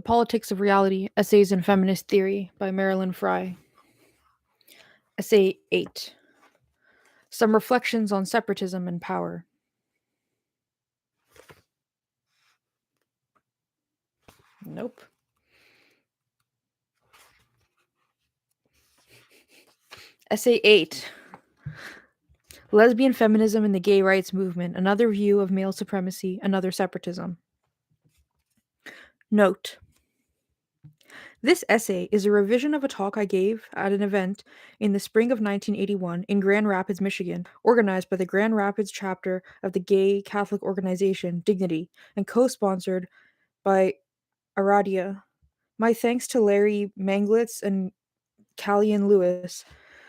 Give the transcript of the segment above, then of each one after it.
Politics of Reality Essays in Feminist Theory by Marilyn Fry. Essay 8 Some Reflections on Separatism and Power. Nope. Essay 8 Lesbian Feminism and the Gay Rights Movement, Another View of Male Supremacy, Another Separatism. Note: this essay is a revision of a talk I gave at an event in the spring of 1981 in Grand Rapids, Michigan, organized by the Grand Rapids chapter of the gay Catholic organization Dignity and co-sponsored by Aradia. My thanks to Larry Manglitz and Callian Lewis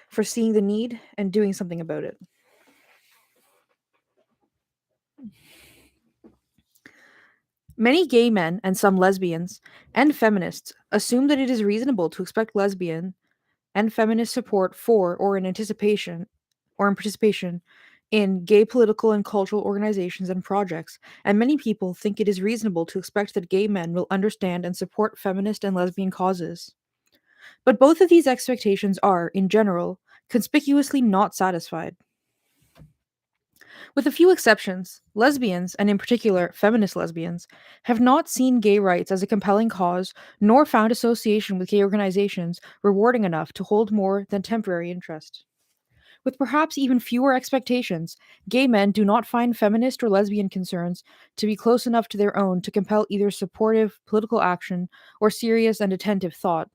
for seeing the need and doing something about it. Many gay men and some lesbians and feminists assume that it is reasonable to expect lesbian and feminist support for or in participation in gay political and cultural organizations and projects, and many people think it is reasonable to expect that gay men will understand and support feminist and lesbian causes. But both of these expectations are, in general, conspicuously not satisfied. With a few exceptions, lesbians, and in particular feminist lesbians, have not seen gay rights as a compelling cause, nor found association with gay organizations rewarding enough to hold more than temporary interest. With perhaps even fewer expectations, gay men do not find feminist or lesbian concerns to be close enough to their own to compel either supportive political action or serious and attentive thought.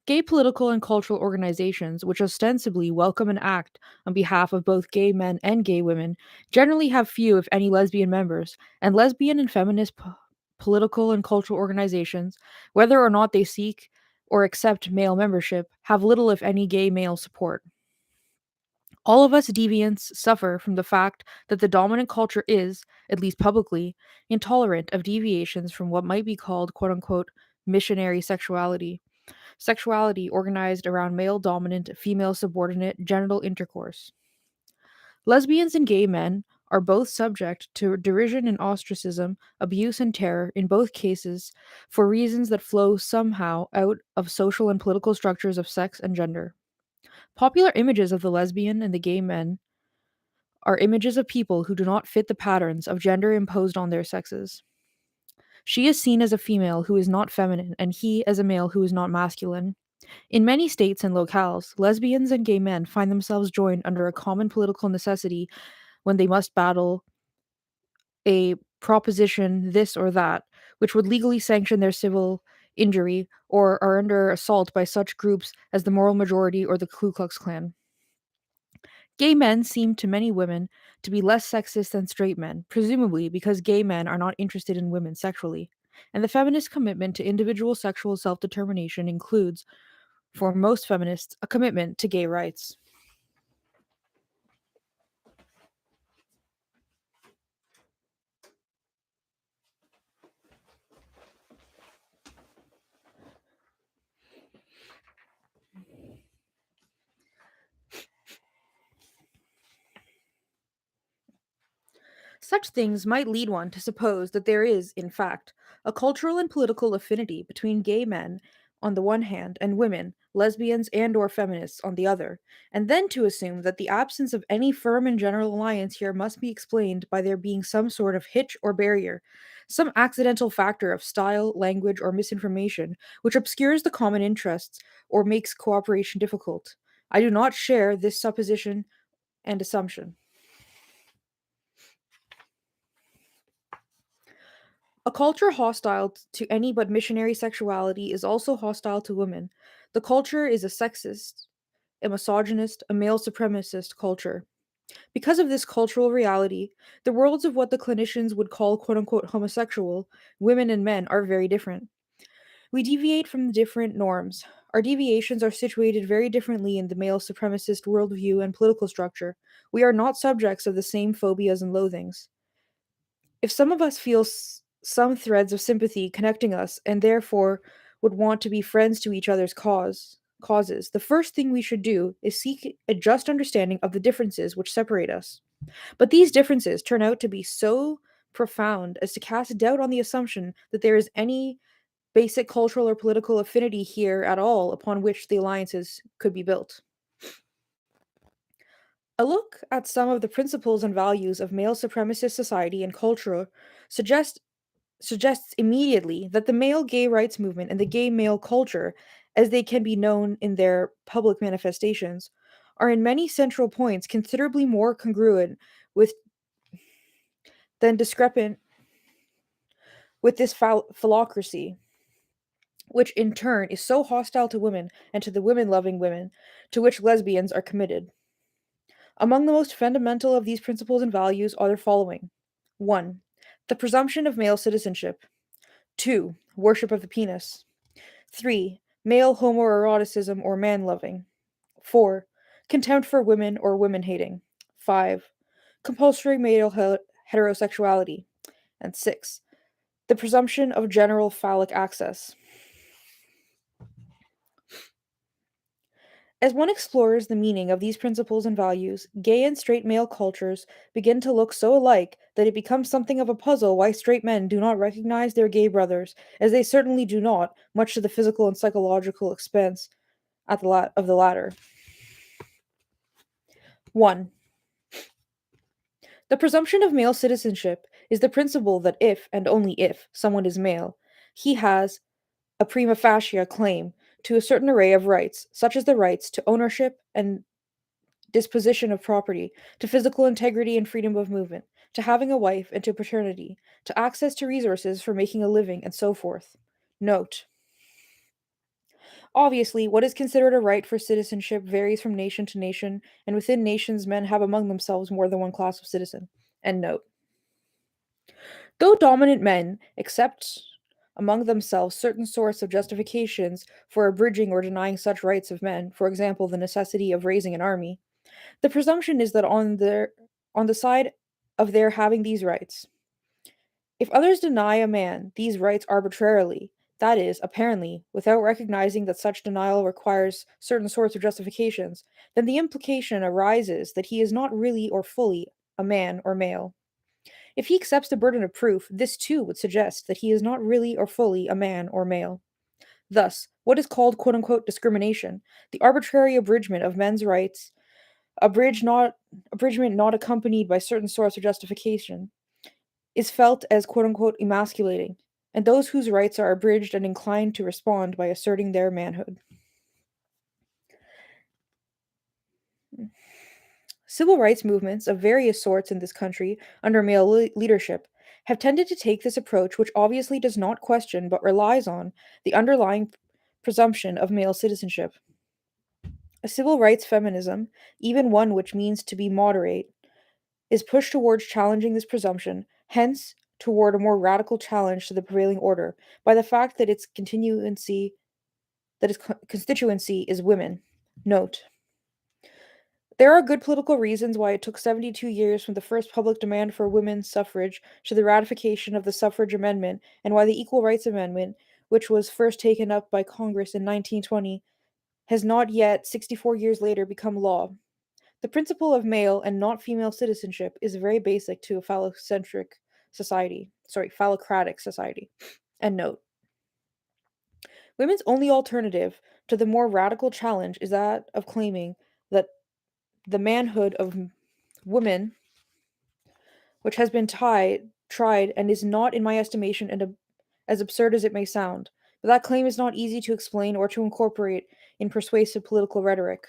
Gay political and cultural organizations, which ostensibly welcome and act on behalf of both gay men and gay women, generally have few, if any, lesbian members, and lesbian and feminist political and cultural organizations, whether or not they seek or accept male membership, have little, if any, gay male support. All of us deviants suffer from the fact that the dominant culture is, at least publicly, intolerant of deviations from what might be called quote unquote missionary sexuality organized around male dominant, female subordinate genital intercourse. Lesbians and gay men are both subject to derision and ostracism, abuse and terror in both cases for reasons that flow somehow out of social and political structures of sex and gender. Popular images of the lesbian and the gay men are images of people who do not fit the patterns of gender imposed on their sexes. She is seen as a female who is not feminine, and he as a male who is not masculine. In many states and locales, lesbians and gay men find themselves joined under a common political necessity when they must battle a proposition, this or that, which would legally sanction their civil injury, or are under assault by such groups as the Moral Majority or the Ku Klux Klan. Gay men seem to many women to be less sexist than straight men, presumably because gay men are not interested in women sexually. And the feminist commitment to individual sexual self determination includes, for most feminists, a commitment to gay rights. Such things might lead one to suppose that there is, in fact, a cultural and political affinity between gay men on the one hand and women, lesbians and or feminists on the other, and then to assume that the absence of any firm and general alliance here must be explained by there being some sort of hitch or barrier, some accidental factor of style, language, or misinformation which obscures the common interests or makes cooperation difficult. I do not share this supposition and assumption. A culture hostile to any but missionary sexuality is also hostile to women. The culture is a sexist, a misogynist, a male supremacist culture. Because of this cultural reality, the worlds of what the clinicians would call quote unquote homosexual, women and men, are very different. We deviate from the different norms. Our deviations are situated very differently in the male supremacist worldview and political structure. We are not subjects of the same phobias and loathings. If some of us feel some threads of sympathy connecting us and therefore would want to be friends to each other's causes, the first thing we should do is seek a just understanding of the differences which separate us. But these differences turn out to be so profound as to cast doubt on the assumption that there is any basic cultural or political affinity here at all upon which the alliances could be built. A look at some of the principles and values of male supremacist society and culture suggests suggests immediately that the male gay rights movement and the gay male culture, as they can be known in their public manifestations, are in many central points considerably more congruent with than discrepant with this phallocracy, which in turn is so hostile to women and to the women loving women to which lesbians are committed. Among the most fundamental of these principles and values are the following: 1. The presumption of male citizenship. 2. Worship of the penis. 3. Male homoeroticism or man loving. 4. Contempt for women or women hating. 5. Compulsory male heterosexuality. And 6. The presumption of general phallic access. As one explores the meaning of these principles and values, gay and straight male cultures begin to look so alike that it becomes something of a puzzle why straight men do not recognize their gay brothers, as they certainly do not, much to the physical and psychological expense of the latter. 1. The presumption of male citizenship is the principle that if, and only if, someone is male, he has a prima facie claim to a certain array of rights, such as the rights to ownership and disposition of property, to physical integrity and freedom of movement, to having a wife and to paternity, to access to resources for making a living, and so forth. Note: obviously, what is considered a right for citizenship varies from nation to nation, and within nations men have among themselves more than one class of citizen. End note. Though dominant men accept among themselves certain sorts of justifications for abridging or denying such rights of men, for example, the necessity of raising an army, the presumption is that on the side of their having these rights, if others deny a man these rights arbitrarily, that is, apparently, without recognizing that such denial requires certain sorts of justifications, then the implication arises that he is not really or fully a man or male. If he accepts the burden of proof, this too would suggest that he is not really or fully a man or male. Thus, what is called quote unquote discrimination, the arbitrary abridgment of men's rights, abridgment not accompanied by certain sorts of justification, is felt as quote unquote emasculating, and those whose rights are abridged and inclined to respond by asserting their manhood. Civil rights movements of various sorts in this country, under male leadership, have tended to take this approach, which obviously does not question but relies on the underlying presumption of male citizenship. A civil rights feminism, even one which means to be moderate, is pushed towards challenging this presumption, hence toward a more radical challenge to the prevailing order, by the fact that its constituency is women. Note: there are good political reasons why it took 72 years from the first public demand for women's suffrage to the ratification of the suffrage amendment, and why the Equal Rights Amendment, which was first taken up by Congress in 1920, has not yet, 64 years later, become law. The principle of male and not female citizenship is very basic to a phallocratic society. And note: women's only alternative to the more radical challenge is that of claiming that the manhood of women, which has been tried, and is not, in my estimation, as absurd as it may sound, but that claim is not easy to explain or to incorporate in persuasive political rhetoric.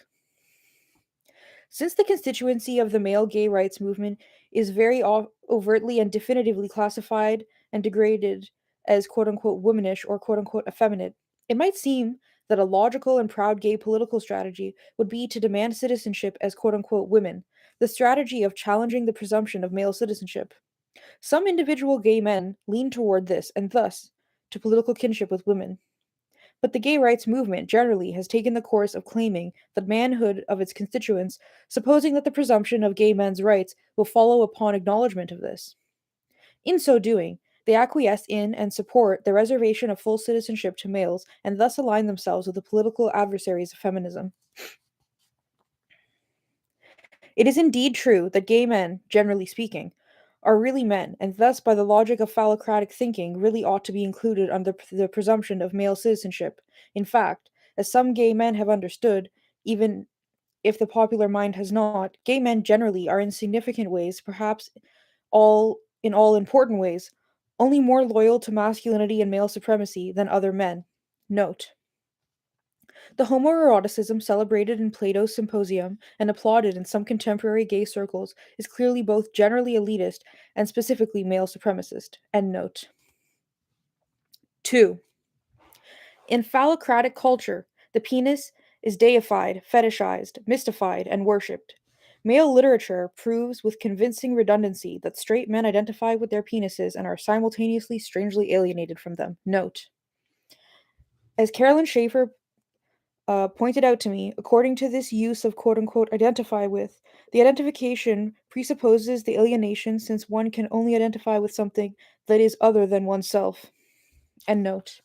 Since the constituency of the male gay rights movement is very overtly and definitively classified and degraded as quote unquote womanish or quote unquote effeminate, it might seem that a logical and proud gay political strategy would be to demand citizenship as quote unquote women, the strategy of challenging the presumption of male citizenship. Some individual gay men lean toward this and thus to political kinship with women. But the gay rights movement generally has taken the course of claiming the manhood of its constituents, supposing that the presumption of gay men's rights will follow upon acknowledgement of this. In so doing, they acquiesce in and support the reservation of full citizenship to males and thus align themselves with the political adversaries of feminism. It is indeed true that gay men, generally speaking, are really men, and thus, by the logic of phallocratic thinking, really ought to be included under the presumption of male citizenship. In fact, as some gay men have understood, even if the popular mind has not, gay men generally are in significant ways, perhaps all important ways, only more loyal to masculinity and male supremacy than other men. Note: the homoeroticism celebrated in Plato's Symposium and applauded in some contemporary gay circles is clearly both generally elitist and specifically male supremacist. End note. 2. In phallocratic culture, the penis is deified, fetishized, mystified, and worshipped. Male literature proves with convincing redundancy that straight men identify with their penises and are simultaneously strangely alienated from them. Note: as Carolyn Schaefer pointed out to me, according to this use of quote unquote identify with, the identification presupposes the alienation since one can only identify with something that is other than oneself. End note.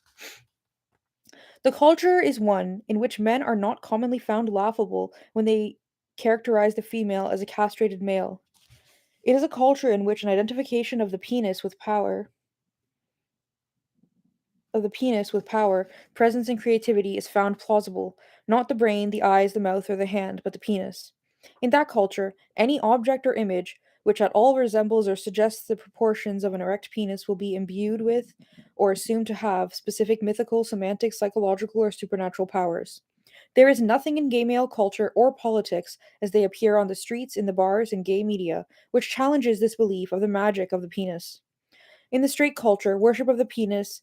The culture is one in which men are not commonly found laughable when they characterize the female as a castrated male. It is a culture in which an identification of the penis with power, presence, and creativity is found plausible, not the brain, the eyes, the mouth, or the hand, but the penis. In that culture, any object or image which at all resembles or suggests the proportions of an erect penis will be imbued with, or assumed to have, specific mythical, semantic, psychological, or supernatural powers. There is nothing in gay male culture or politics, as they appear on the streets, in the bars, and gay media, which challenges this belief of the magic of the penis. In the straight culture, worship of the penis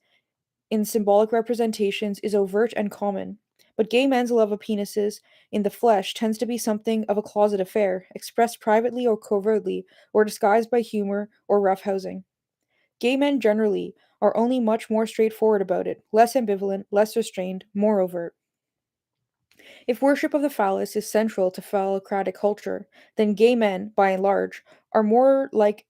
in symbolic representations is overt and common, but gay men's love of penises in the flesh tends to be something of a closet affair, expressed privately or covertly, or disguised by humor or roughhousing. Gay men generally are only much more straightforward about it, less ambivalent, less restrained, more overt. If worship of the phallus is central to phallocratic culture, then gay men, by and large, are more like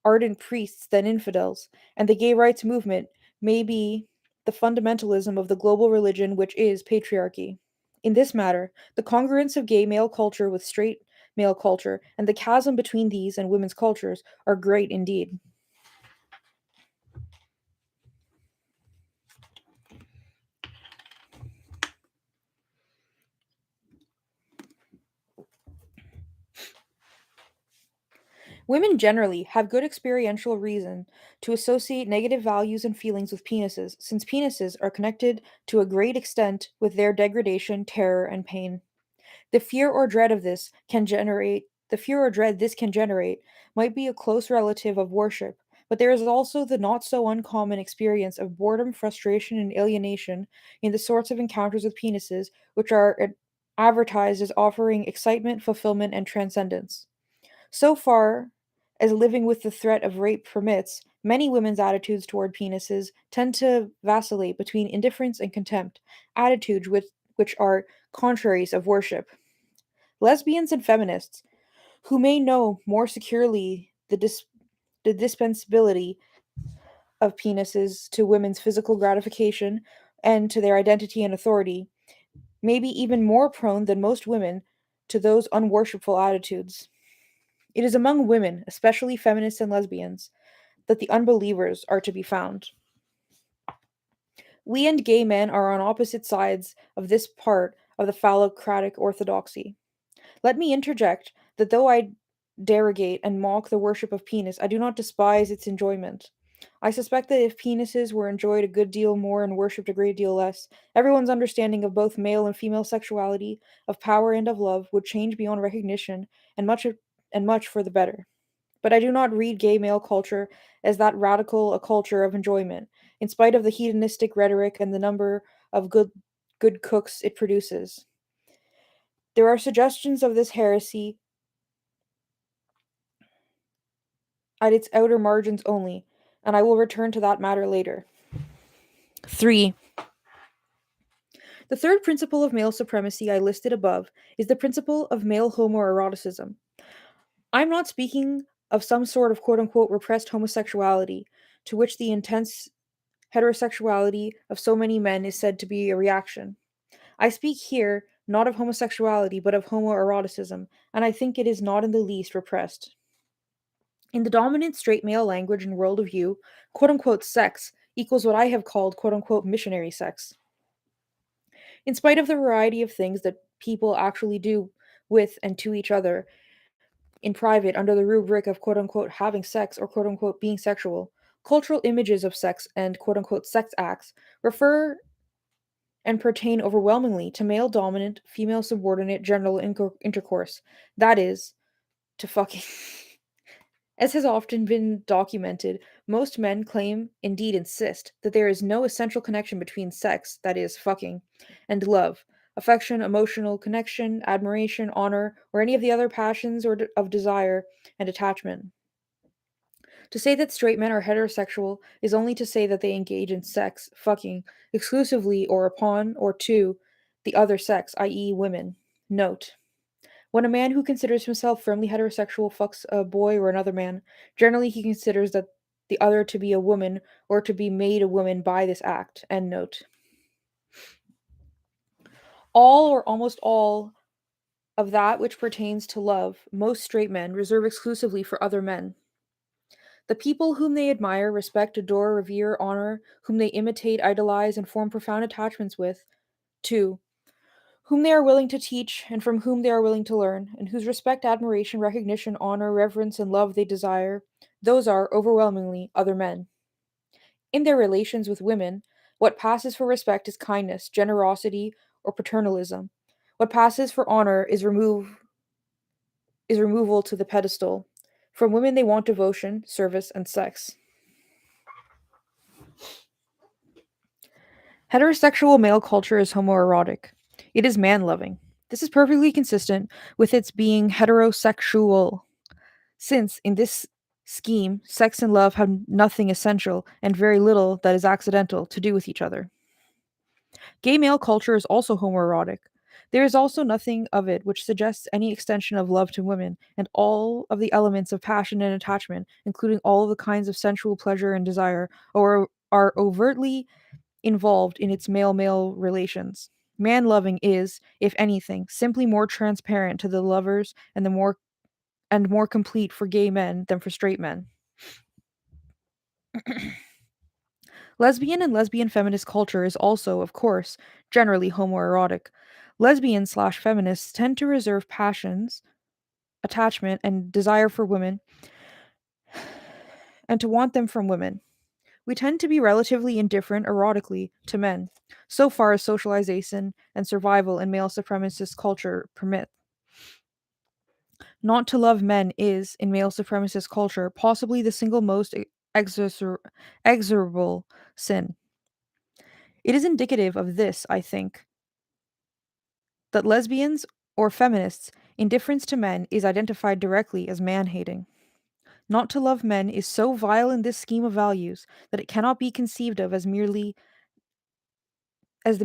ardent priests than infidels, and the gay rights movement may be the fundamentalism of the global religion which is patriarchy. In this matter, the congruence of gay male culture with straight male culture and the chasm between these and women's cultures are great indeed. Women generally have good experiential reason to associate negative values and feelings with penises, since penises are connected to a great extent with their degradation, terror, and pain. The fear or dread this can generate might be a close relative of worship, but there is also the not so uncommon experience of boredom, frustration, and alienation in the sorts of encounters with penises which are advertised as offering excitement, fulfillment, and transcendence. So far as living with the threat of rape permits, many women's attitudes toward penises tend to vacillate between indifference and contempt, attitudes which are contraries of worship. Lesbians and feminists, who may know more securely the dispensability of penises to women's physical gratification and to their identity and authority, may be even more prone than most women to those unworshipful attitudes. It is among women, especially feminists and lesbians, that the unbelievers are to be found. We and gay men are on opposite sides of this part of the phallocratic orthodoxy. Let me interject that though I derogate and mock the worship of penis, I do not despise its enjoyment. I suspect that if penises were enjoyed a good deal more and worshipped a great deal less, everyone's understanding of both male and female sexuality, of power and of love, would change beyond recognition, and much for the better. But I do not read gay male culture as that radical a culture of enjoyment, in spite of the hedonistic rhetoric and the number of good cooks it produces. There are suggestions of this heresy at its outer margins only, and I will return to that matter later. 3. The third principle of male supremacy I listed above is the principle of male homoeroticism. I'm not speaking of some sort of quote unquote repressed homosexuality to which the intense heterosexuality of so many men is said to be a reaction. I speak here not of homosexuality but of homoeroticism, and I think it is not in the least repressed. In the dominant straight male language and worldview, quote unquote sex equals what I have called quote unquote missionary sex. In spite of the variety of things that people actually do with and to each other in private under the rubric of quote unquote having sex or quote unquote being sexual, cultural images of sex and quote unquote sex acts refer and pertain overwhelmingly to male dominant, female subordinate genital intercourse. That is, to fucking. As has often been documented, most men claim, indeed insist, that there is no essential connection between sex, that is, fucking, and love, affection, emotional connection, admiration, honor, or any of the other passions of desire and attachment. To say that straight men are heterosexual is only to say that they engage in sex, fucking, exclusively or upon or to the other sex, i.e., women. Note: when a man who considers himself firmly heterosexual fucks a boy or another man, generally he considers that the other to be a woman or to be made a woman by this act. End note. All or almost all of that which pertains to love, most straight men reserve exclusively for other men. The people whom they admire, respect, adore, revere, honor, whom they imitate, idolize, and form profound attachments with, 2. Whom they are willing to teach, and from whom they are willing to learn, and whose respect, admiration, recognition, honor, reverence, and love they desire, those are overwhelmingly other men. In their relations with women, what passes for respect is kindness, generosity, or paternalism. What passes for honor is removal to the pedestal. From women they want devotion, service, and sex. Heterosexual male culture is homoerotic. It is man loving. This is perfectly consistent with its being heterosexual, since in this scheme, sex and love have nothing essential and very little that is accidental to do with each other. Gay male culture is also homoerotic. There is also nothing of it which suggests any extension of love to women, and all of the elements of passion and attachment, including all of the kinds of sensual pleasure and desire, are overtly involved in its male male relations. Man loving is, if anything, simply more transparent to the lovers and more complete for gay men than for straight men. Lesbian and lesbian feminist culture is also, of course, generally homoerotic. Lesbian/feminists tend to reserve passions, attachment, and desire for women, and to want them from women. We tend to be relatively indifferent erotically to men, so far as socialization and survival in male supremacist culture permit. Not to love men is, in male supremacist culture, possibly the single most execrable sin. It is indicative of this, I think, that lesbians or feminists' indifference to men is identified directly as man hating. Not to love men is so vile in this scheme of values that it cannot be conceived of as the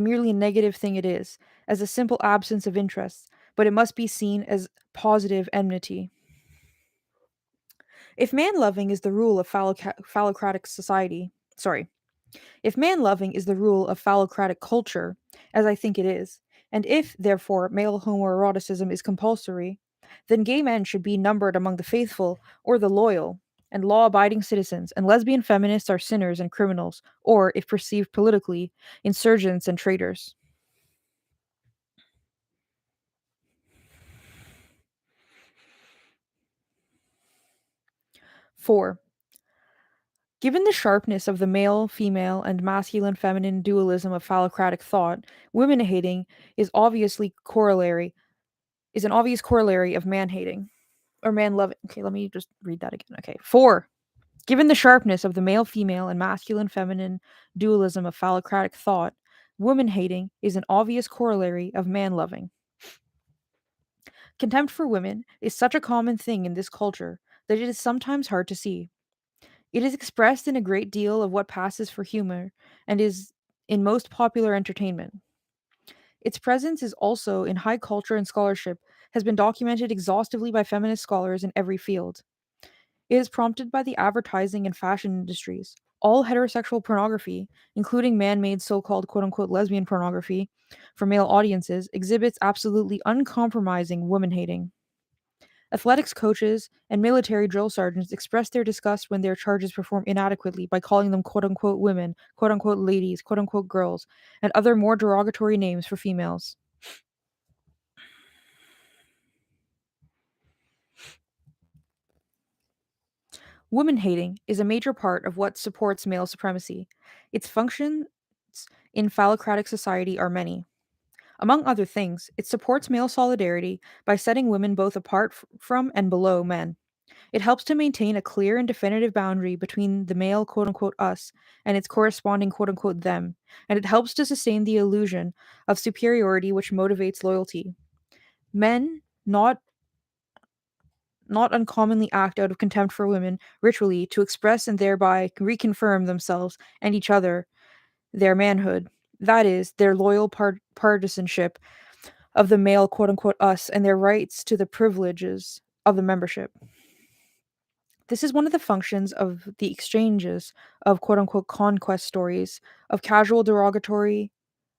merely negative thing it is, as a simple absence of interest, but it must be seen as positive enmity. If man loving is the rule of phallocratic society, sorry, if man loving is the rule of phallocratic culture, as I think it is, and if, therefore, male homoeroticism is compulsory, then gay men should be numbered among the faithful or the loyal and law abiding citizens, and lesbian feminists are sinners and criminals, or, if perceived politically, insurgents and traitors. 4. Given the sharpness of the male, female, and masculine feminine dualism of phallocratic thought, women hating is an obvious corollary of man hating or man loving. Okay, let me just read that again. Okay. 4. Given the sharpness of the male, female, and masculine feminine dualism of phallocratic thought, woman hating is an obvious corollary of man loving. Contempt for women is such a common thing in this culture that it is sometimes hard to see. It is expressed in a great deal of what passes for humor and is in most popular entertainment. Its presence is also in high culture and scholarship, has been documented exhaustively by feminist scholars in every field. It is prompted by the advertising and fashion industries. All heterosexual pornography, including man made so called quote unquote lesbian pornography for male audiences, exhibits absolutely uncompromising woman hating. Athletics coaches and military drill sergeants express their disgust when their charges perform inadequately by calling them quote unquote women, quote unquote ladies, quote unquote girls, and other more derogatory names for females. Woman hating is a major part of what supports male supremacy. Its functions in phallocratic society are many. Among other things, it supports male solidarity by setting women both apart from and below men. It helps to maintain a clear and definitive boundary between the male quote unquote us and its corresponding quote unquote them, and it helps to sustain the illusion of superiority which motivates loyalty. Men not uncommonly act out of contempt for women ritually to express and thereby reconfirm themselves and each other their manhood, that is, their loyal partisanship of the male quote unquote us and their rights to the privileges of the membership. This is one of the functions of the exchanges of quote unquote conquest stories, of casual derogatory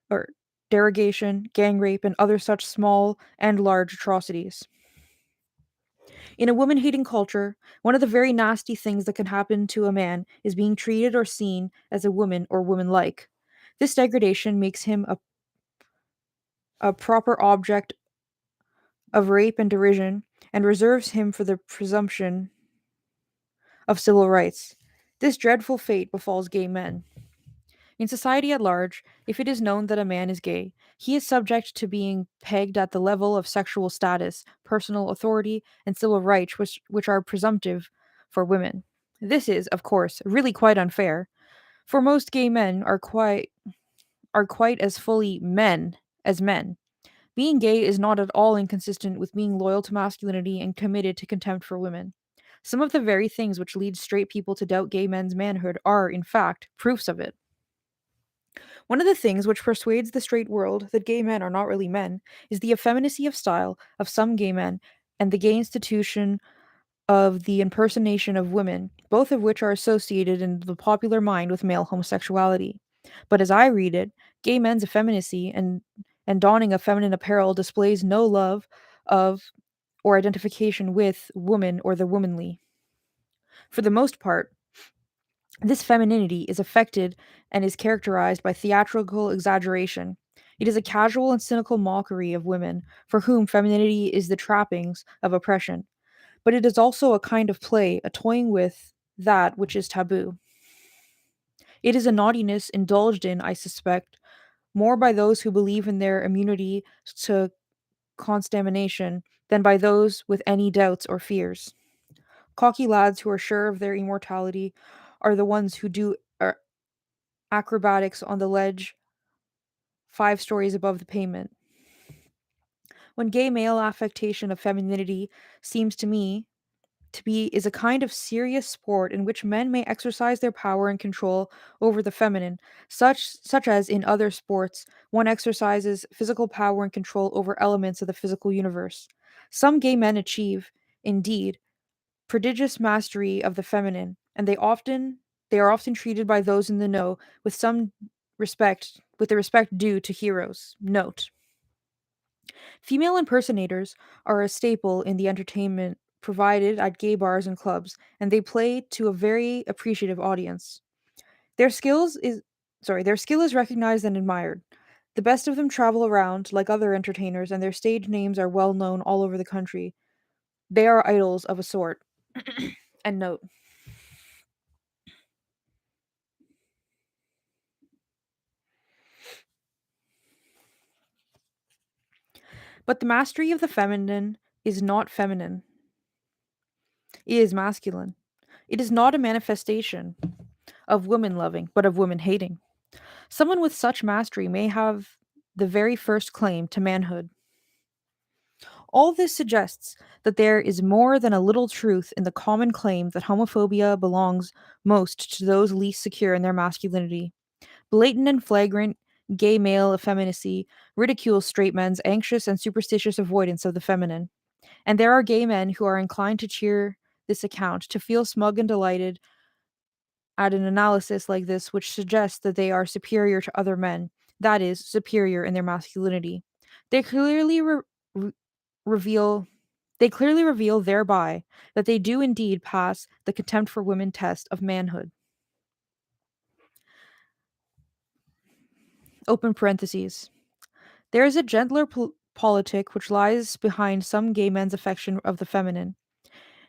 or derogation, gang rape, and other such small and large atrocities. In a woman hating culture, one of the very nasty things that can happen to a man is being treated or seen as a woman or woman like. This degradation makes him a proper object of rape and derision and reserves him for the presumption of civil rights. This dreadful fate befalls gay men. In society at large, if it is known that a man is gay, he is subject to being pegged at the level of sexual status, personal authority, and civil rights which are presumptive for women. This is, of course, really quite unfair, for most gay men are quite as fully men as men. Being gay is not at all inconsistent with being loyal to masculinity and committed to contempt for women. Some of the very things which lead straight people to doubt gay men's manhood are, in fact, proofs of it. One of the things which persuades the straight world that gay men are not really men is the effeminacy of style of some gay men and the gay institution of the impersonation of women, both of which are associated in the popular mind with male homosexuality. But as I read it, gay men's effeminacy and donning of feminine apparel displays no love of or identification with woman or the womanly. For the most part, this femininity is affected and is characterized by theatrical exaggeration. It is a casual and cynical mockery of women, for whom femininity is the trappings of oppression. But it is also a kind of play, a toying with that which is taboo. It is a naughtiness indulged in, I suspect, more by those who believe in their immunity to contamination than by those with any doubts or fears. Cocky lads who are sure of their immortality are the ones who do acrobatics on the ledge 5 stories above the pavement. When gay male affectation of femininity seems to me to be is a kind of serious sport in which men may exercise their power and control over the feminine, such as in other sports one exercises physical power and control over elements of the physical universe. Some gay men achieve, indeed, prodigious mastery of the feminine, and they are often treated by those in the know with some respect with the respect due to heroes. Note. Female impersonators are a staple in the entertainment provided at gay bars and clubs, and they play to a very appreciative audience. Their skills is their skill is recognized and admired. The best of them travel around like other entertainers, and their stage names are well known all over the country. They are idols of a sort. And note. But the mastery of the feminine is not feminine. It is masculine. It is not a manifestation of woman loving, but of woman hating. Someone with such mastery may have the very first claim to manhood. All this suggests that there is more than a little truth in the common claim that homophobia belongs most to those least secure in their masculinity. Blatant and flagrant gay male effeminacy ridicules straight men's anxious and superstitious avoidance of the feminine. And there are gay men who are inclined to cheer this account, to feel smug and delighted at an analysis like this, which suggests that they are superior to other men, that is, superior in their masculinity. They clearly re- reveal They clearly reveal thereby that they do indeed pass the contempt for women test of manhood. Open parentheses. There is a gentler politic which lies behind some gay men's affection of the feminine.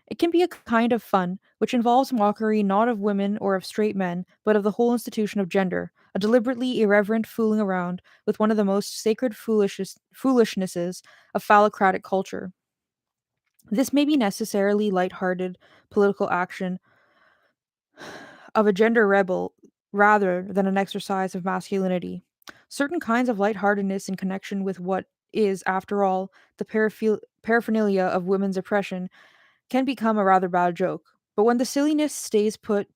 It can be a kind of fun which involves mockery not of women or of straight men, but of the whole institution of gender, a deliberately irreverent fooling around with one of the most sacred foolishnesses of phallocratic culture. This may be necessarily light-hearted political action of a gender rebel rather than an exercise of masculinity. Certain kinds of lightheartedness in connection with what is, after all, the paraphernalia of women's oppression can become a rather bad joke. But when the silliness stays put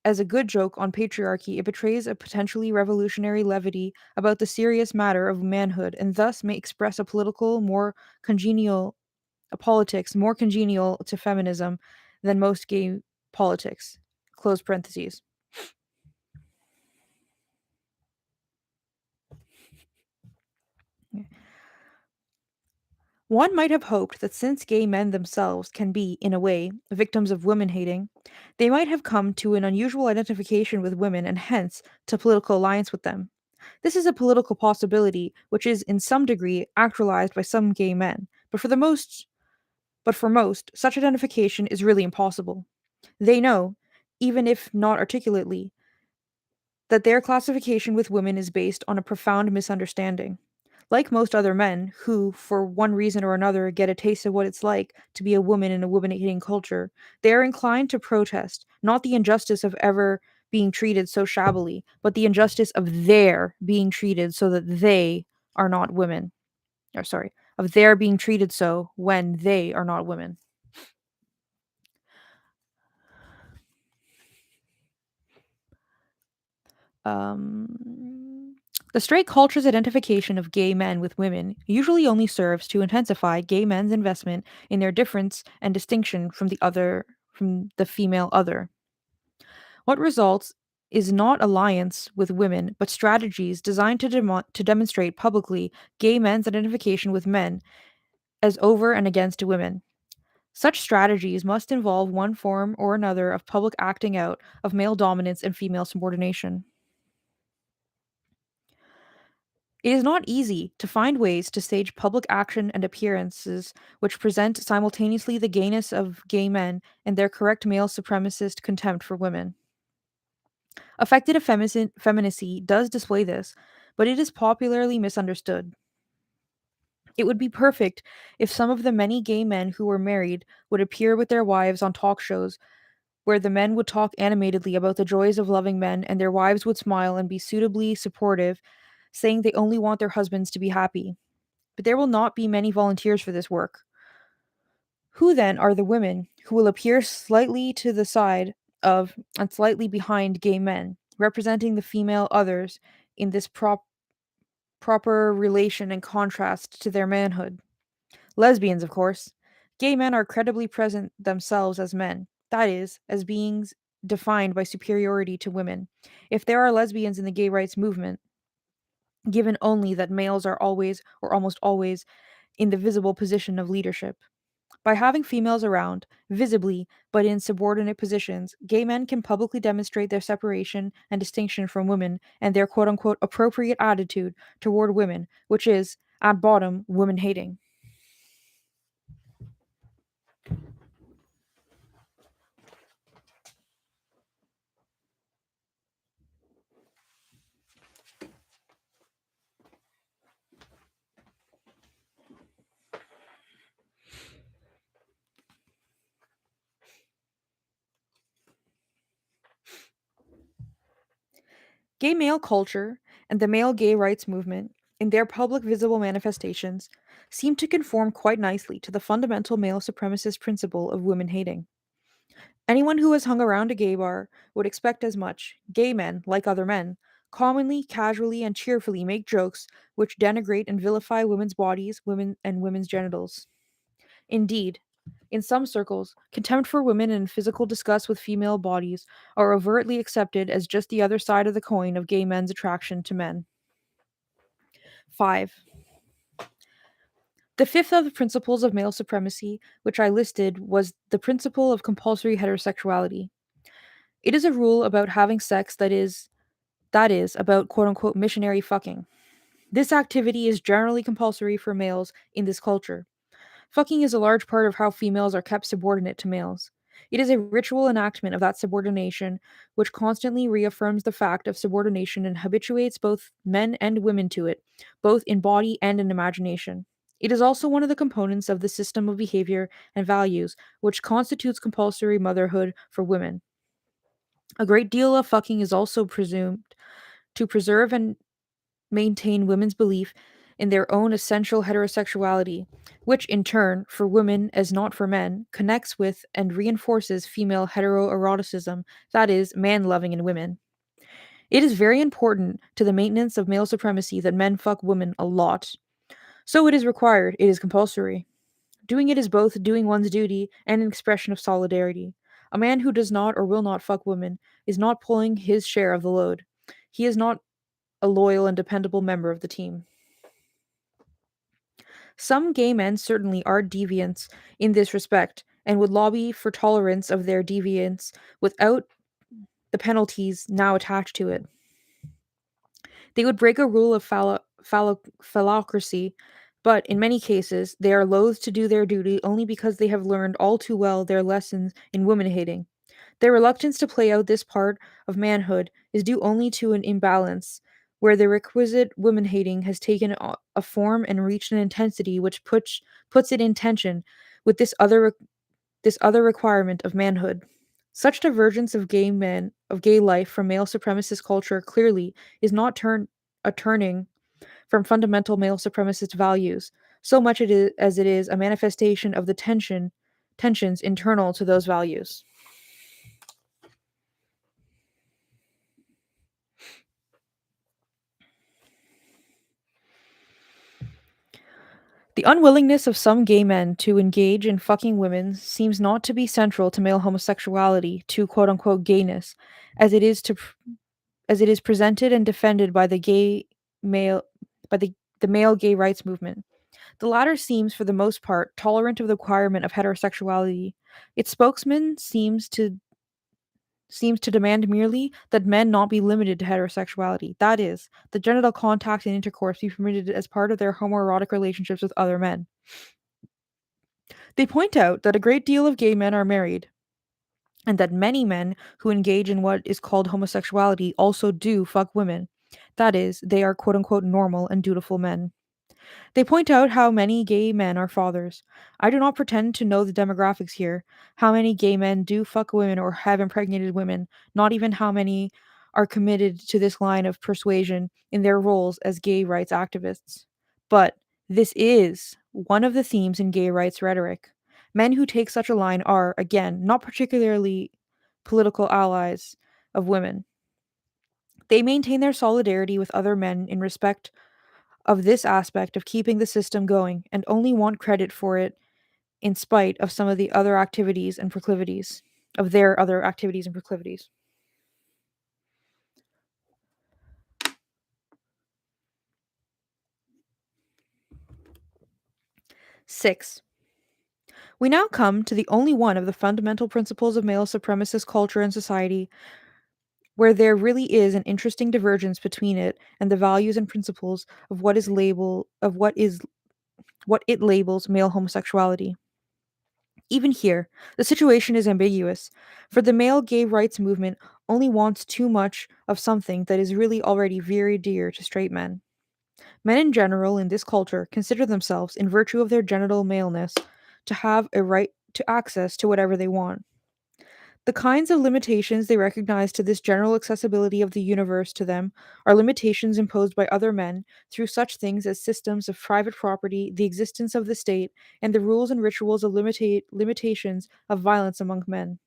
as a good joke on patriarchy, it betrays a potentially revolutionary levity about the serious matter of manhood, and thus may express a politics more congenial to feminism than most gay politics. Close parentheses. One might have hoped that since gay men themselves can be, in a way, victims of women hating, they might have come to an unusual identification with women and hence to political alliance with them. This is a political possibility which is in some degree actualized by some gay men, but for most, such identification is really impossible. They know, even if not articulately, that their classification with women is based on a profound misunderstanding. Like most other men who, for one reason or another, get a taste of what it's like to be a woman in a woman hating culture, they are inclined to protest not the injustice of ever being treated so shabbily, but the injustice of their being treated so that they are not women. Or, sorry, of their being treated so when they are not women. Um, the straight culture's identification of gay men with women usually only serves to intensify gay men's investment in their difference and distinction from the female other. What results is not alliance with women, but strategies designed to demonstrate publicly gay men's identification with men as over and against women. Such strategies must involve one form or another of public acting out of male dominance and female subordination. It is not easy to find ways to stage public action and appearances which present simultaneously the gayness of gay men and their correct male supremacist contempt for women. Affected effeminacy does display this, but it is popularly misunderstood. It would be perfect if some of the many gay men who were married would appear with their wives on talk shows where the men would talk animatedly about the joys of loving men and their wives would smile and be suitably supportive, saying they only want their husbands to be happy. But there will not be many volunteers for this work. Who then are the women who will appear slightly to the side of and slightly behind gay men, representing the female others in this proper relation and contrast to their manhood? Lesbians, of course. Gay men are credibly present themselves as men, that is, as beings defined by superiority to women. If there are lesbians in the gay rights movement, given only that males are always or almost always in the visible position of leadership. By having females around, visibly but in subordinate positions, gay men can publicly demonstrate their separation and distinction from women and their quote unquote appropriate attitude toward women, which is, at bottom, women hating. Gay male culture and the male gay rights movement, in their public visible manifestations, seem to conform quite nicely to the fundamental male supremacist principle of women hating. Anyone who has hung around a gay bar would expect as much. Gay men, like other men, commonly, casually, and cheerfully make jokes which denigrate and vilify women's bodies, women and women's genitals. Indeed, in some circles, contempt for women and physical disgust with female bodies are overtly accepted as just the other side of the coin of gay men's attraction to men. 5. The fifth of the principles of male supremacy, which I listed, was the principle of compulsory heterosexuality. It is a rule about having sex that is about quote unquote missionary fucking. This activity is generally compulsory for males in this culture. Fucking is a large part of how females are kept subordinate to males. It is a ritual enactment of that subordination, which constantly reaffirms the fact of subordination and habituates both men and women to it, both in body and in imagination. It is also one of the components of the system of behavior and values which constitutes compulsory motherhood for women. A great deal of fucking is also presumed to preserve and maintain women's belief in their own essential heterosexuality, which in turn, for women as not for men, connects with and reinforces female heteroeroticism, that is, man loving in women. It is very important to the maintenance of male supremacy that men fuck women a lot. So it is required, it is compulsory. Doing it is both doing one's duty and an expression of solidarity. A man who does not or will not fuck women is not pulling his share of the load. He is not a loyal and dependable member of the team. Some gay men certainly are deviants in this respect and would lobby for tolerance of their deviance without the penalties now attached to it. They would break a rule of phallocracy, but in many cases, they are loath to do their duty only because they have learned all too well their lessons in woman hating. Their reluctance to play out this part of manhood is due only to an imbalance, where the requisite woman hating has taken a form and reached an intensity which puts it in tension with this other requirement of manhood. Such divergence of gay life from male supremacist culture clearly is not a turning from fundamental male supremacist values, so much as it is a manifestation of the tensions internal to those values. The unwillingness of some gay men to engage in fucking women seems not to be central to male homosexuality, to quote unquote gayness, as it is to as it is presented and defended by the gay male by the male gay rights movement. The latter seems, for the most part, tolerant of the requirement of heterosexuality. Its spokesman seems to demand merely that men not be limited to heterosexuality. That is, the genital contact and intercourse be permitted as part of their homoerotic relationships with other men. They point out that a great deal of gay men are married, and that many men who engage in what is called homosexuality also do fuck women. That is, they are quote unquote normal and dutiful men. They point out how many gay men are fathers. I do not pretend to know the demographics here, how many gay men do fuck women or have impregnated women, not even how many are committed to this line of persuasion in their roles as gay rights activists. But this is one of the themes in gay rights rhetoric. Men who take such a line are, again, not particularly political allies of women. They maintain their solidarity with other men in respect of this aspect of keeping the system going and only want credit for it in spite of some of the other activities and proclivities, of their other activities and proclivities. 6. We now come to the only one of the fundamental principles of male supremacist culture and society where there really is an interesting divergence between it and the values and principles of what it labels male homosexuality. Even here, the situation is ambiguous, for the male gay rights movement only wants too much of something that is really already very dear to straight men. Men in general in this culture consider themselves, in virtue of their genital maleness, to have a right to access to whatever they want. The kinds of limitations they recognize to this general accessibility of the universe to them are limitations imposed by other men through such things as systems of private property, the existence of the state, and the rules and rituals of limitations of violence among men.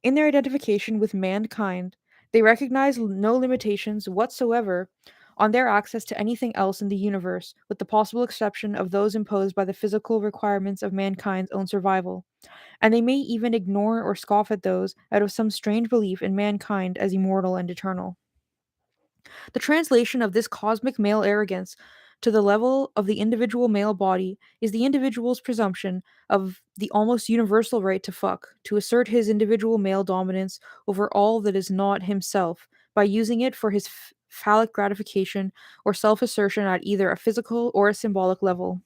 In their identification with mankind, they recognize no limitations whatsoever on their access to anything else in the universe, with the possible exception of those imposed by the physical requirements of mankind's own survival, and they may even ignore or scoff at those out of some strange belief in mankind as immortal and eternal. The translation of this cosmic male arrogance to the level of the individual male body is the individual's presumption of the almost universal right to fuck, to assert his individual male dominance over all that is not himself by using it for his phallic gratification or self assertion at either a physical or a symbolic level.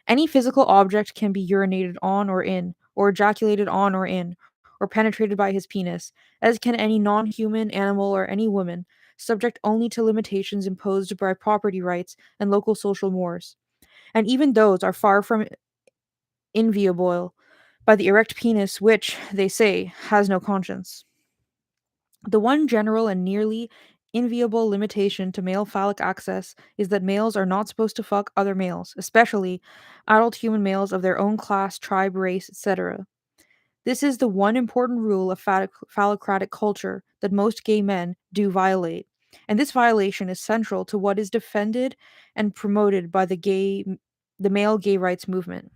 Any physical object can be urinated on or in, or ejaculated on or in, or penetrated by his penis, as can any non human animal or any woman, subject only to limitations imposed by property rights and local social mores. And even those are far from inviolable by the erect penis, which, they say, has no conscience. The one general and nearly inviolable limitation to male phallic access is that males are not supposed to fuck other males, especially adult human males of their own class, tribe, race, etc. This is the one important rule of phallocratic culture that most gay men do violate. And this violation is central to what is defended and promoted by the male gay rights movement.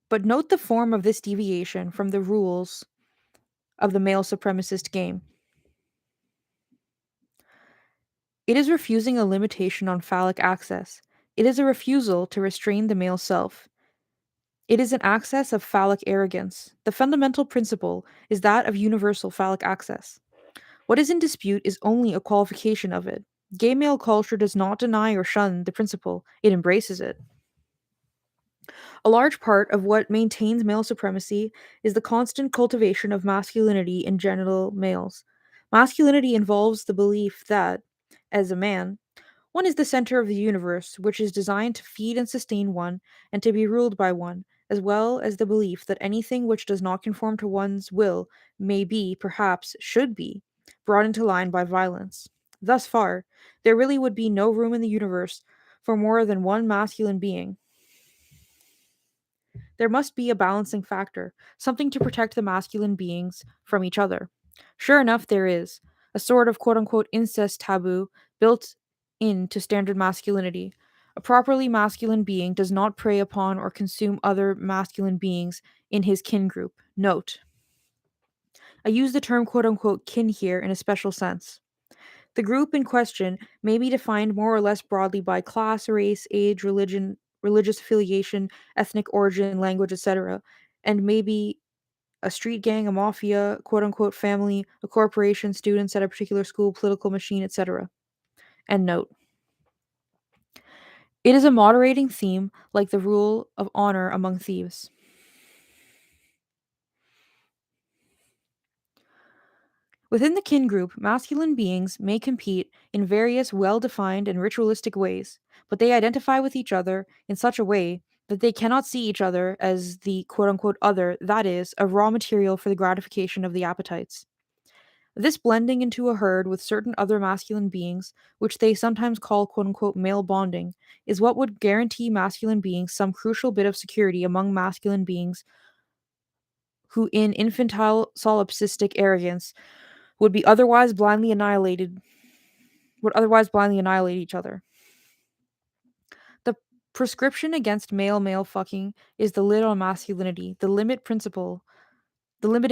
But note the form of this deviation from the rules of the male supremacist game. It is refusing a limitation on phallic access. It is a refusal to restrain the male self. It is an access of phallic arrogance. The fundamental principle is that of universal phallic access. What is in dispute is only a qualification of it. Gay male culture does not deny or shun the principle, it embraces it. A large part of what maintains male supremacy is the constant cultivation of masculinity in genital males. Masculinity involves the belief that, as a man, one is the center of the universe, which is designed to feed and sustain one, and to be ruled by one, as well as the belief that anything which does not conform to one's will may be, perhaps should be, brought into line by violence. Thus far, there really would be no room in the universe for more than one masculine being. There must be a balancing factor, something to protect the masculine beings from each other. Sure enough, there is a sort of quote unquote incest taboo built into standard masculinity. A properly masculine being does not prey upon or consume other masculine beings in his kin group. Note, I use the term quote unquote kin here in a special sense. The group in question may be defined more or less broadly by class, race, age, religion, religious affiliation, ethnic origin, language, etc., and may be a street gang, a mafia, quote unquote family, a corporation, students at a particular school, political machine, etc. And note, it is a moderating theme like the rule of honor among thieves. Within the kin group, masculine beings may compete in various well defined and ritualistic ways, but they identify with each other in such a way that they cannot see each other as the quote unquote other, that is, a raw material for the gratification of the appetites. This blending into a herd with certain other masculine beings, which they sometimes call quote unquote male bonding, is what would guarantee masculine beings some crucial bit of security among masculine beings who, in infantile solipsistic arrogance, would be otherwise blindly annihilated would otherwise blindly annihilate each other. The prescription against male fucking is the lid on masculinity, the limiting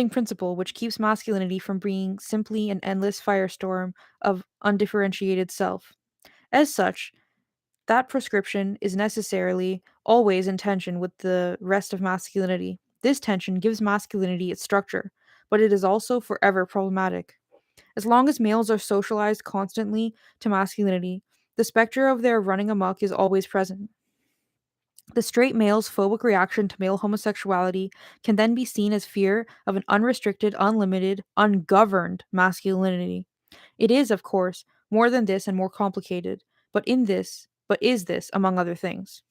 principle which keeps masculinity from being simply an endless firestorm of undifferentiated self. As such, that prescription is necessarily always in tension with the rest of masculinity. This tension gives masculinity its structure, but it is also forever problematic. As long as males are socialized constantly to masculinity, the specter of their running amok is always present. The straight male's phobic reaction to male homosexuality can then be seen as fear of an unrestricted, unlimited, ungoverned masculinity. It is, of course, more than this and more complicated, but is this, among other things.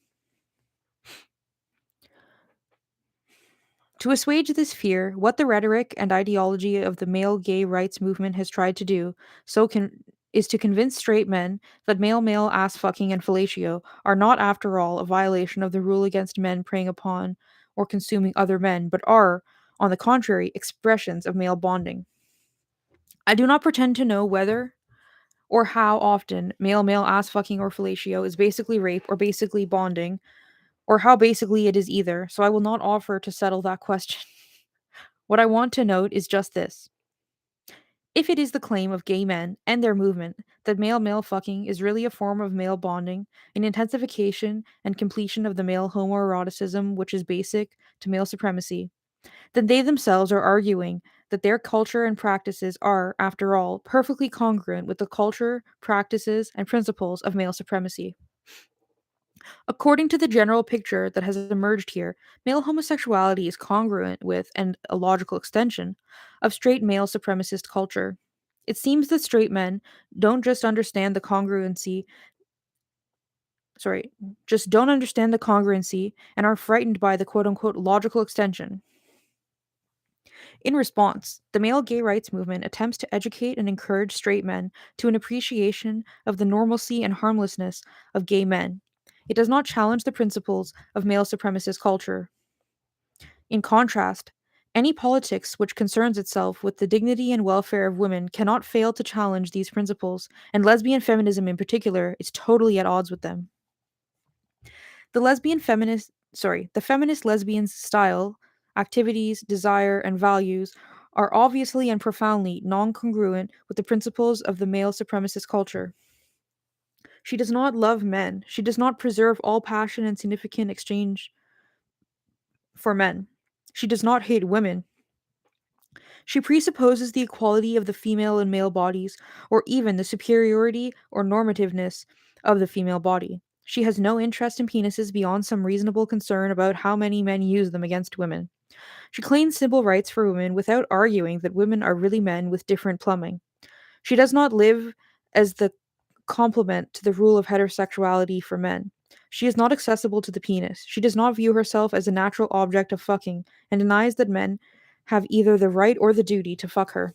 To assuage this fear, what the rhetoric and ideology of the male gay rights movement has tried to do is to convince straight men that male ass fucking and fellatio are not, after all, a violation of the rule against men preying upon or consuming other men, but are, on the contrary, expressions of male bonding. I do not pretend to know whether or how often male ass fucking or fellatio is basically rape or basically bonding, or how basically it is either, so I will not offer to settle that question. What I want to note is just this. If it is the claim of gay men and their movement that male male fucking is really a form of male bonding, an intensification and completion of the male homoeroticism which is basic to male supremacy, then they themselves are arguing that their culture and practices are, after all, perfectly congruent with the culture, practices, and principles of male supremacy. According to the general picture that has emerged here, male homosexuality is congruent with and a logical extension of straight male supremacist culture. It seems that straight men don't just understand the congruency, sorry, just don't understand the congruency and are frightened by the quote unquote logical extension. In response, the male gay rights movement attempts to educate and encourage straight men to an appreciation of the normalcy and harmlessness of gay men. It does not challenge the principles of male supremacist culture. In contrast, any politics which concerns itself with the dignity and welfare of women cannot fail to challenge these principles, and lesbian feminism in particular is totally at odds with them. The feminist lesbian's style, activities, desire, and values are obviously and profoundly non-congruent with the principles of the male supremacist culture. She does not love men. She does not preserve all passion and significant exchange for men. She does not hate women. She presupposes the equality of the female and male bodies, or even the superiority or normativeness of the female body. She has no interest in penises beyond some reasonable concern about how many men use them against women. She claims civil rights for women without arguing that women are really men with different plumbing. She does not live as the complement to the rule of heterosexuality for men. She is not accessible to the penis. She does not view herself as a natural object of fucking and denies that men have either the right or the duty to fuck her.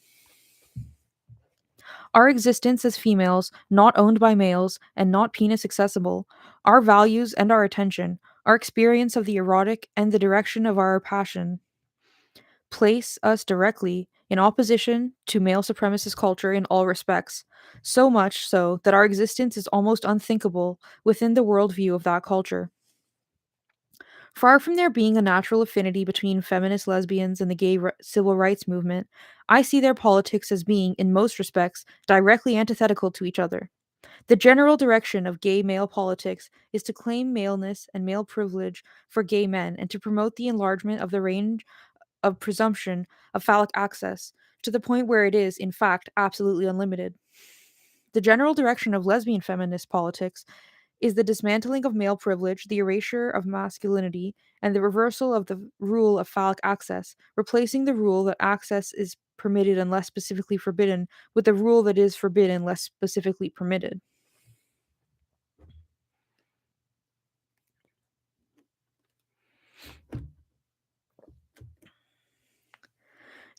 Our existence as females, not owned by males and not penis accessible, our values and our attention, our experience of the erotic and the direction of our passion place us directly in opposition to male supremacist culture in all respects, so much so that our existence is almost unthinkable within the worldview of that culture. Far from there being a natural affinity between feminist lesbians and the civil rights movement, I see their politics as being, in most respects, directly antithetical to each other. The general direction of gay male politics is to claim maleness and male privilege for gay men and to promote the enlargement of the range of presumption of phallic access to the point where it is, in fact, absolutely unlimited. The general direction of lesbian feminist politics is the dismantling of male privilege, the erasure of masculinity, and the reversal of the rule of phallic access, replacing the rule that access is permitted unless specifically forbidden with the rule that is forbidden unless specifically permitted.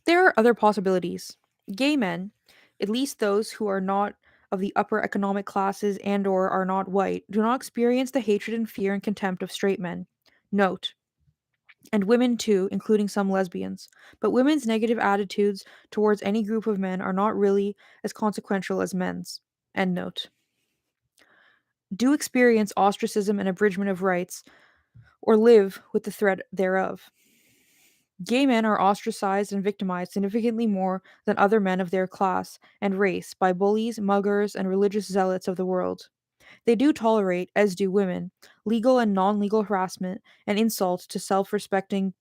There are other possibilities. Gay men, at least those who are not of the upper economic classes and or are not white, do not experience the hatred and fear and contempt of straight men. Note, and women too, including some lesbians. But women's negative attitudes towards any group of men are not really as consequential as men's. End note. Do experience ostracism and abridgment of rights, or live with the threat thereof. Gay men are ostracized and victimized significantly more than other men of their class and race by bullies, muggers, and religious zealots of the world. They do tolerate, as do women, legal and non legal harassment and insult to self respecting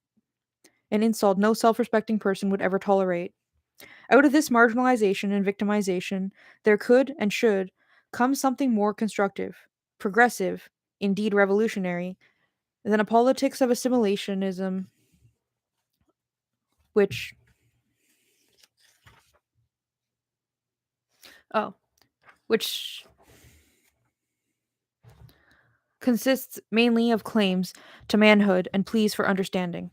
an insult no self respecting person would ever tolerate. Out of this marginalization and victimization, there could and should come something more constructive, progressive, indeed revolutionary, than a politics of assimilationism, which, oh, which consists mainly of claims to manhood and pleas for understanding.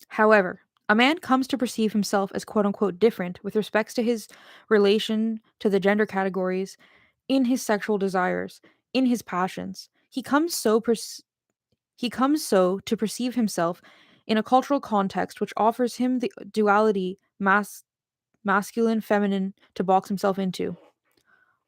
However, a man comes to perceive himself as quote unquote different with respects to his relation to the gender categories in his sexual desires, in his passions. He comes so to perceive himself in a cultural context which offers him the duality masculine feminine to box himself into.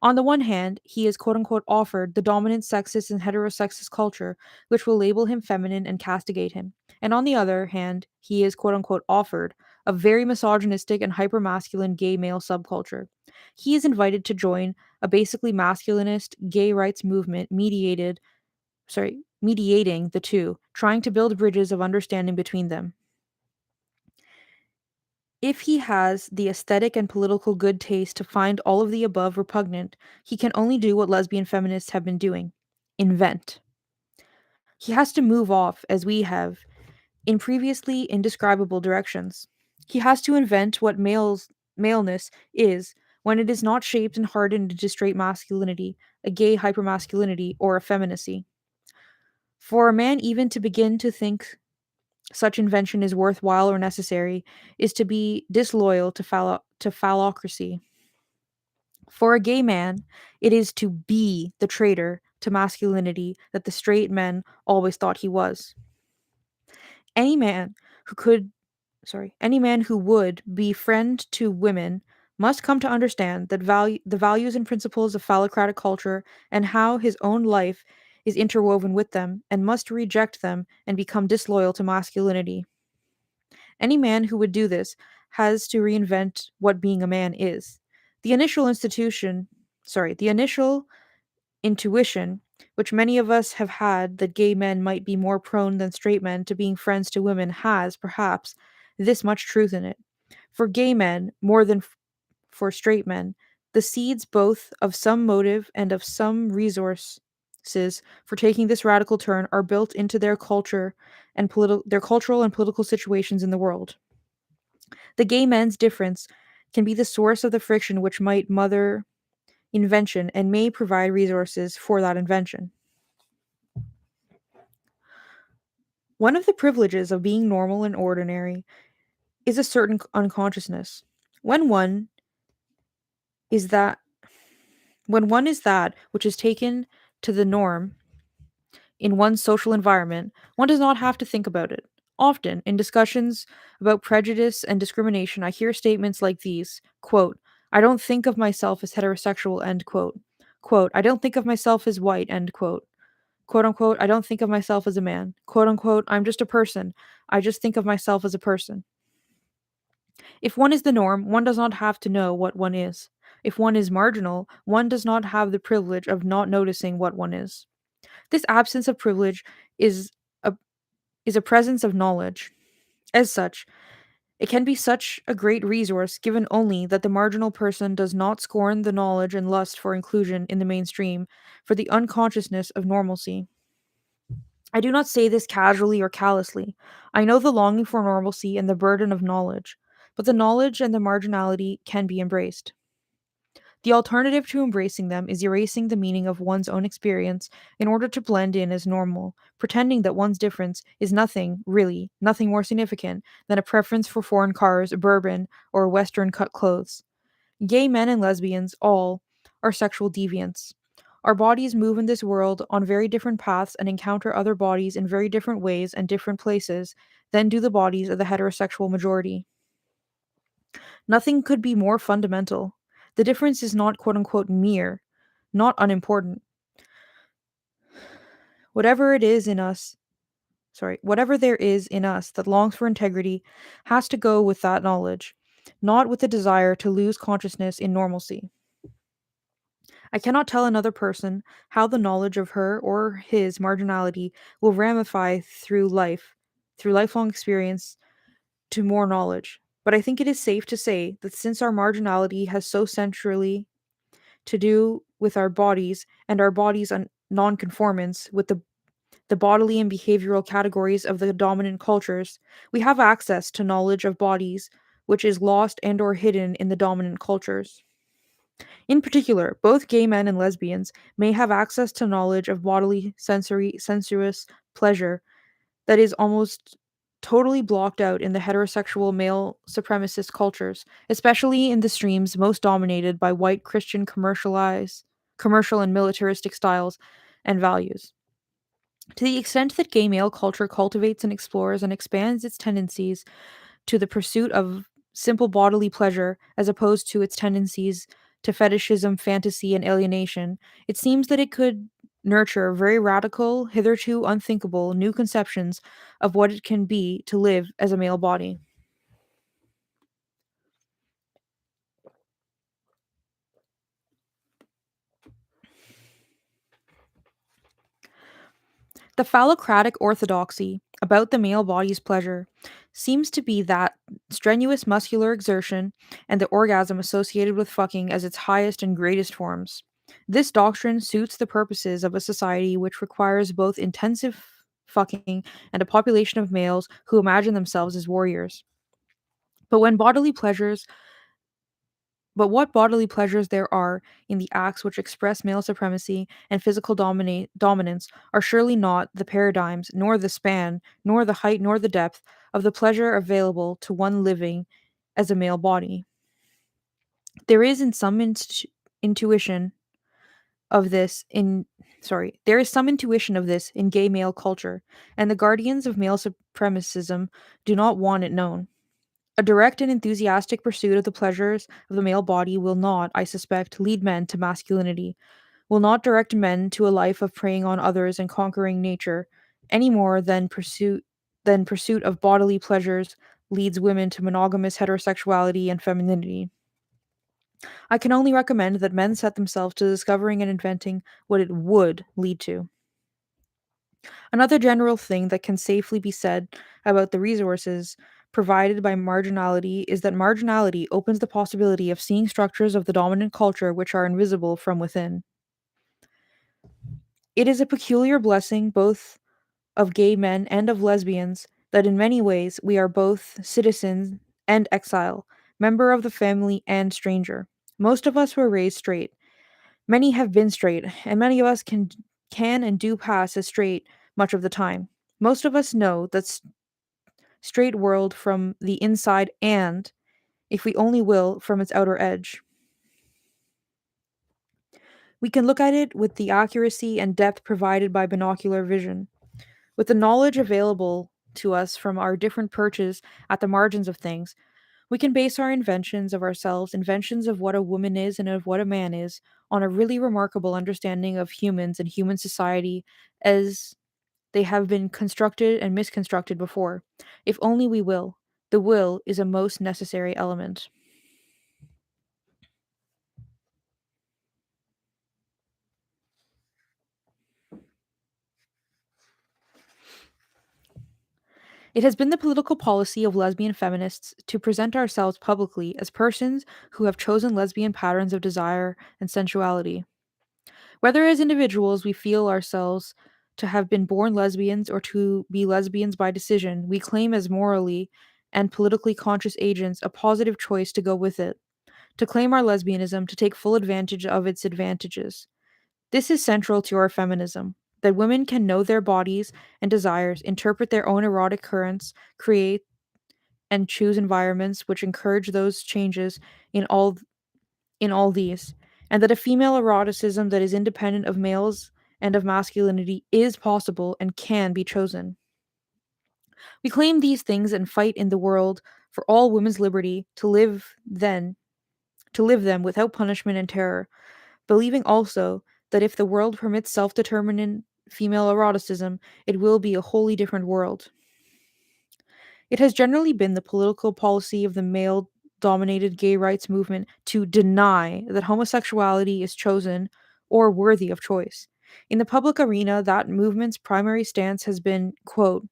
On the one hand, he is quote unquote offered the dominant sexist and heterosexist culture, which will label him feminine and castigate him. And on the other hand, he is quote unquote offered a very misogynistic and hypermasculine gay male subculture. He is invited to join a basically masculinist gay rights movement mediating the two, trying to build bridges of understanding between them. If he has the aesthetic and political good taste to find all of the above repugnant, he can only do what lesbian feminists have been doing: invent. He has to move off, as we have, in previously indescribable directions. He has to invent what maleness is when it is not shaped and hardened into straight masculinity, a gay hypermasculinity, or effeminacy. For a man even to begin to think such invention is worthwhile or necessary is to be disloyal to phallocracy. For a gay man, it is to be the traitor to masculinity that the straight men always thought he was. Any man who could any man who would be friend to women must come to understand that the values and principles of phallocratic culture and how his own life is interwoven with them, and must reject them and become disloyal to masculinity. Any man who would do this has to reinvent what being a man is. The initial the initial intuition, which many of us have had, that gay men might be more prone than straight men to being friends to women, has, perhaps, this much truth in it. For gay men, more than for straight men, the seeds both of some motive and of some resources for taking this radical turn are built into their cultural and political situations in the world. The gay men's difference can be the source of the friction which might mother invention and may provide resources for that invention. One of the privileges of being normal and ordinary is a certain unconsciousness. When one is that when one is that which is taken to the norm in one's social environment, one does not have to think about it. Often, in discussions about prejudice and discrimination, I hear statements like these, quote, I don't think of myself as heterosexual, end quote. Quote, I don't think of myself as white, end quote. Quote unquote, I don't think of myself as a man. Quote unquote, I'm just a person. I just think of myself as a person. If one is the norm, one does not have to know what one is. If one is marginal, one does not have the privilege of not noticing what one is. This absence of privilege is a is a presence of knowledge. As such, it can be such a great resource given only that the marginal person does not scorn the knowledge and lust for inclusion in the mainstream, for the unconsciousness of normalcy. I do not say this casually or callously. I know the longing for normalcy and the burden of knowledge, but the knowledge and the marginality can be embraced. The alternative to embracing them is erasing the meaning of one's own experience in order to blend in as normal, pretending that one's difference is nothing, really, nothing more significant than a preference for foreign cars, bourbon, or Western cut clothes. Gay men and lesbians, all, are sexual deviants. Our bodies move in this world on very different paths and encounter other bodies in very different ways and different places than do the bodies of the heterosexual majority. Nothing could be more fundamental. The difference is not quote unquote mere, not unimportant. Whatever it is in us, whatever there is in us that longs for integrity has to go with that knowledge, not with the desire to lose consciousness in normalcy. I cannot tell another person how the knowledge of her or his marginality will ramify through lifelong experience to more knowledge. But I think it is safe to say that since our marginality has so centrally to do with our bodies and our bodies' nonconformance with the bodily and behavioral categories of the dominant cultures, we have access to knowledge of bodies which is lost and or hidden in the dominant cultures. In particular, both gay men and lesbians may have access to knowledge of bodily, sensuous pleasure that is almost totally blocked out in the heterosexual male supremacist cultures, especially in the streams most dominated by white Christian commercial and militaristic styles and values. To the extent that gay male culture cultivates and explores and expands its tendencies to the pursuit of simple bodily pleasure as opposed to its tendencies to fetishism, fantasy, and alienation, it seems that it could nurture very radical, hitherto unthinkable new conceptions of what it can be to live as a male body. The phallocratic orthodoxy about the male body's pleasure seems to be that strenuous muscular exertion and the orgasm associated with fucking as its highest and greatest forms. This doctrine suits the purposes of a society which requires both intensive fucking and a population of males who imagine themselves as warriors. But when bodily pleasures but what bodily pleasures there are in the acts which express male supremacy and physical dominance are surely not the paradigms, nor the span, nor the height, nor the depth of the pleasure available to one living as a male body. There is in some intuition of this in there is some intuition of this in gay male culture, and the guardians of male supremacism do not want it known. A direct and enthusiastic pursuit of the pleasures of the male body will not, I suspect, lead men to masculinity, will not direct men to a life of preying on others and conquering nature, any more than pursuit of bodily pleasures leads women to monogamous heterosexuality and femininity. I can only recommend that men set themselves to discovering and inventing what it would lead to. Another general thing that can safely be said about the resources provided by marginality is that marginality opens the possibility of seeing structures of the dominant culture which are invisible from within. It is a peculiar blessing both of gay men and of lesbians that in many ways we are both citizen and exile, member of the family and stranger. Most of us were raised straight. Many have been straight, and many of us can and do pass as straight much of the time. Most of us know that straight world from the inside and, if we only will, from its outer edge. We can look at it with the accuracy and depth provided by binocular vision. With the knowledge available to us from our different perches at the margins of things, we can base our inventions of ourselves, inventions of what a woman is and of what a man is, on a really remarkable understanding of humans and human society as they have been constructed and misconstructed before. If only we will. The will is a most necessary element. It has been the political policy of lesbian feminists to present ourselves publicly as persons who have chosen lesbian patterns of desire and sensuality. Whether as individuals we feel ourselves to have been born lesbians or to be lesbians by decision, we claim as morally and politically conscious agents a positive choice to go with it, to claim our lesbianism, to take full advantage of its advantages. This is central to our feminism, that women can know their bodies and desires, interpret their own erotic currents, create and choose environments which encourage those changes in all these, and that a female eroticism that is independent of males and of masculinity is possible and can be chosen. We claim these things and fight in the world for all women's liberty to live them without punishment and terror, believing also that if the world permits self-determinant female eroticism, it will be a wholly different world. It has generally been the political policy of the male dominated gay rights movement to deny that homosexuality is chosen or worthy of choice. In the public arena, that movement's primary stance has been, quote,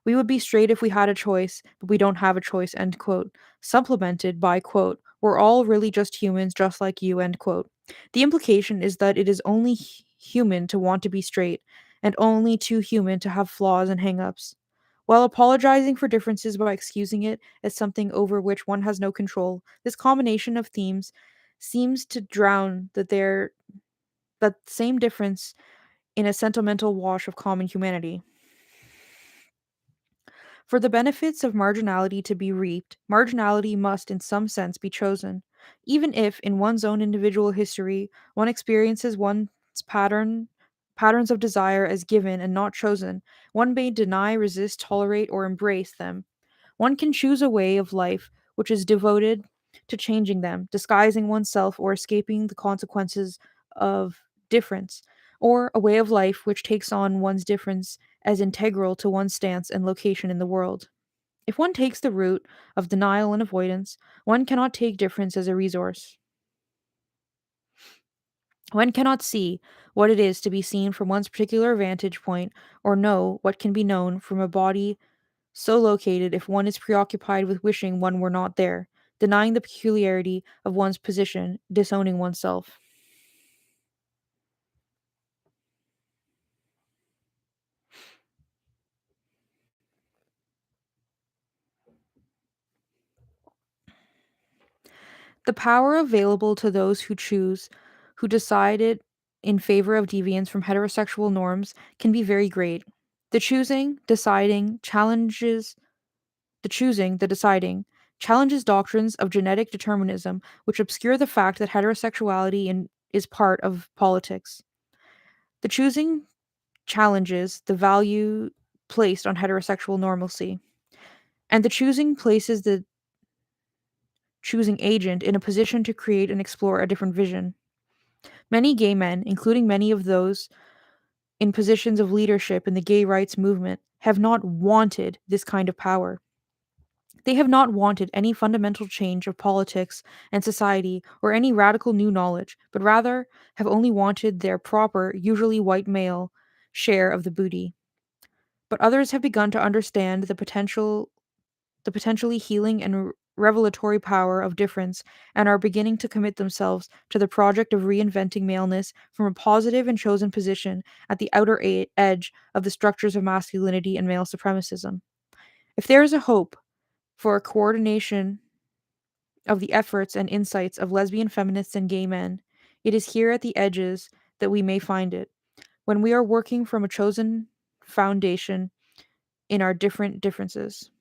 we would be straight if we had a choice, but we don't have a choice, end quote, supplemented by, quote, we're all really just humans just like you, end quote. The implication is that it is only human to want to be straight, and only too human to have flaws and hang-ups. While apologizing for differences by excusing it as something over which one has no control, this combination of themes seems to drown that same difference in a sentimental wash of common humanity. For the benefits of marginality to be reaped, marginality must in some sense be chosen. Even if, in one's own individual history, one experiences one's patterns of desire as given and not chosen, one may deny, resist, tolerate, or embrace them. One can choose a way of life which is devoted to changing them, disguising oneself or escaping the consequences of difference, or a way of life which takes on one's difference as integral to one's stance and location in the world. If one takes the route of denial and avoidance, one cannot take difference as a resource. One cannot see what it is to be seen from one's particular vantage point, or know what can be known from a body so located if one is preoccupied with wishing one were not there, denying the peculiarity of one's position, disowning oneself. The power available to those who choose, who decide it in favor of deviance from heterosexual norms, can be very great. The choosing, deciding, challenges the choosing, the deciding, challenges doctrines of genetic determinism which obscure the fact that heterosexuality is part of politics. The choosing challenges the value placed on heterosexual normalcy, and the choosing places the choosing agent in a position to create and explore a different vision. Many gay men, including many of those in positions of leadership in the gay rights movement, have not wanted this kind of power. They have not wanted any fundamental change of politics and society or any radical new knowledge, but rather have only wanted their proper, usually white male, share of the booty. But others have begun to understand the potentially healing and revelatory power of difference, and are beginning to commit themselves to the project of reinventing maleness from a positive and chosen position at the outer edge of the structures of masculinity and male supremacism. If there is a hope for a coordination of the efforts and insights of lesbian feminists and gay men, it is here at the edges that we may find it, when we are working from a chosen foundation in our different differences.